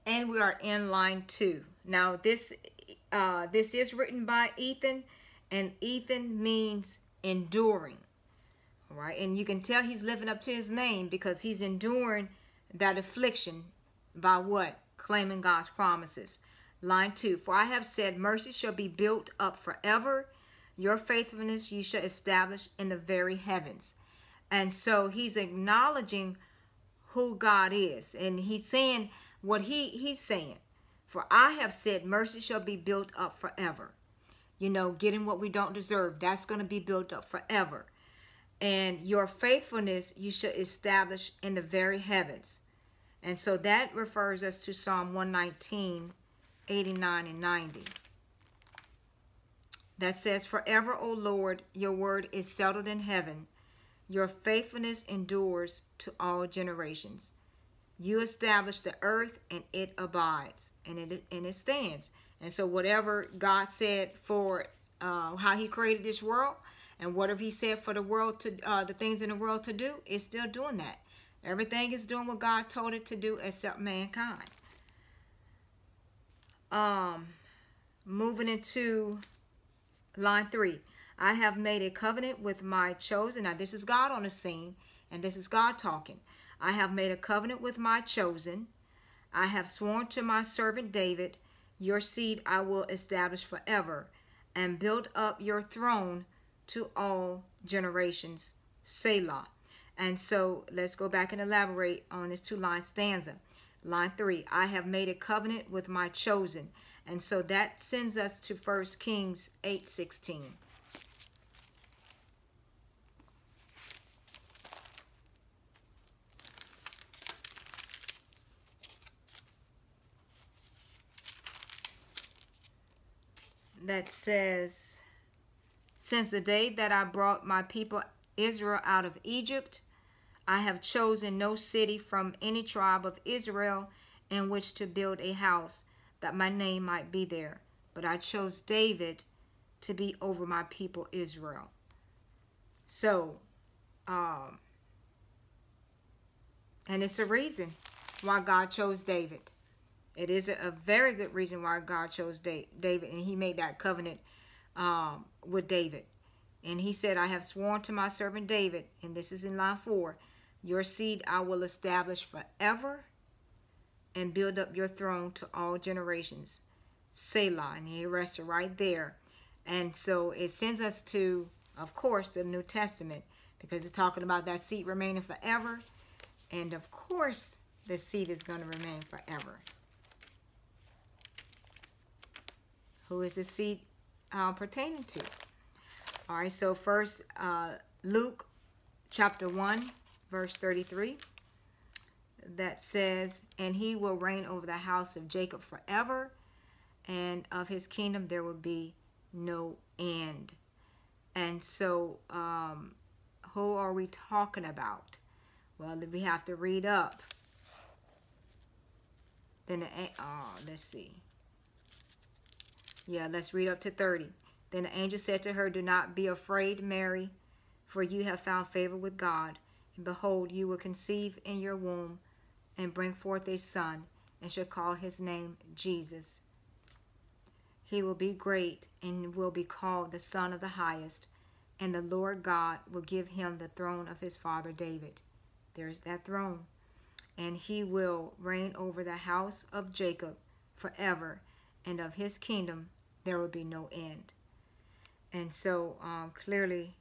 And we are in line 2. Now this is written by Ethan, and Ethan means enduring. All right, and you can tell he's living up to his name because he's enduring that affliction by what? Claiming God's promises. Line 2, for I have said, mercy shall be built up forever. Your faithfulness you shall establish in the very heavens. And so he's acknowledging who God is. And he's saying what he's saying. For I have said, mercy shall be built up forever. You know, getting what we don't deserve, that's going to be built up forever. And your faithfulness you shall establish in the very heavens. And so that refers us to Psalm 119, 89 and 90. That says, forever, O Lord, your word is settled in heaven. Your faithfulness endures to all generations. You establish the earth and it abides, and it stands. And so whatever God said for how he created this world, and whatever he said for the world to the things in the world to do, it's still doing that. Everything is doing what God told it to do except mankind. Moving into line 3. I have made a covenant with my chosen. Now this is God on the scene, and this is God talking. I have made a covenant with my chosen. I have sworn to my servant David, your seed I will establish forever, and build up your throne to all generations. Selah. And so let's go back and elaborate on this 2-line stanza. Line 3, I have made a covenant with my chosen. And so that sends us to 1 Kings 8:16. That says, since the day that I brought my people Israel out of Egypt, I have chosen no city from any tribe of Israel in which to build a house, that my name might be there. But I chose David to be over my people Israel. So, and it's a reason why God chose David. It is a very good reason why God chose David, and he made that covenant with David. And he said, I have sworn to my servant David, and this is in line 4, your seed I will establish forever and build up your throne to all generations. Selah. And he rests right there. And so it sends us to, of course, the New Testament, because it's talking about that seed remaining forever. And of course, the seed is going to remain forever. Who is the seed pertaining to? All right, so first, Luke chapter 1, verse 33. That says, and he will reign over the house of Jacob forever, and of his kingdom there will be no end. And so, who are we talking about? Well, we have to read up. Then, let's see. Yeah, let's read up to 30. Then the angel said to her, do not be afraid, Mary, for you have found favor with God. And behold, you will conceive in your womb and bring forth a son, and shall call his name Jesus. He will be great and will be called the Son of the Highest, and the Lord God will give him the throne of his father David. There's that throne. And he will reign over the house of Jacob forever, and of his kingdom there will be no end. And so clearly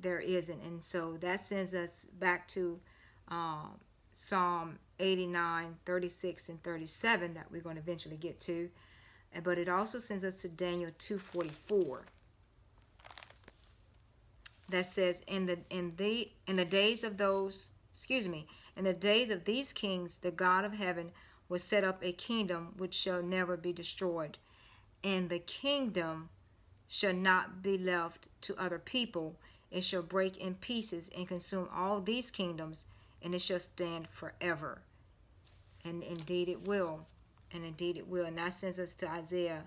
there isn't. And so that sends us back to Psalm 89, 36, and 37 that we're going to eventually get to. But it also sends us to Daniel 2:44. That says, in the days of these kings, the God of heaven will set up a kingdom which shall never be destroyed, and the kingdom shall not be left to other people. It shall break in pieces and consume all these kingdoms, and it shall stand forever. And indeed it will. And indeed it will. And that sends us to Isaiah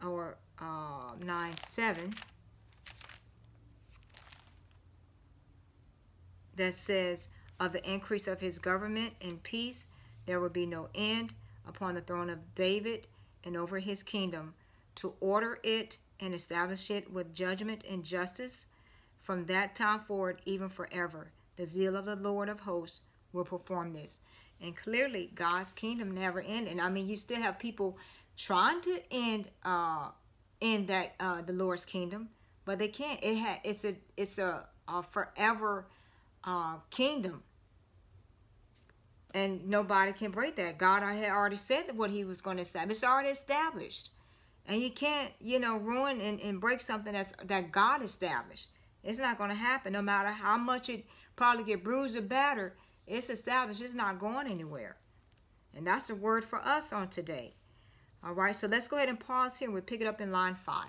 9:7. That says, of the increase of his government and peace, there will be no end, upon the throne of David and over his kingdom, to order it and establish it with judgment and justice from that time forward, even forever. The zeal of the Lord of hosts will perform this. And clearly, God's kingdom never ended. I mean, you still have people trying to end the Lord's kingdom, but they can't. It's a forever kingdom, and nobody can break that. God had already said what He was going to establish. It's already established, and you can't, ruin and break something that God established. It's not going to happen, no matter how much it probably get bruised or battered. It's established. It's not going anywhere, and that's the word for us on today. All right, so let's go ahead and pause here, and we'll pick it up in line 5.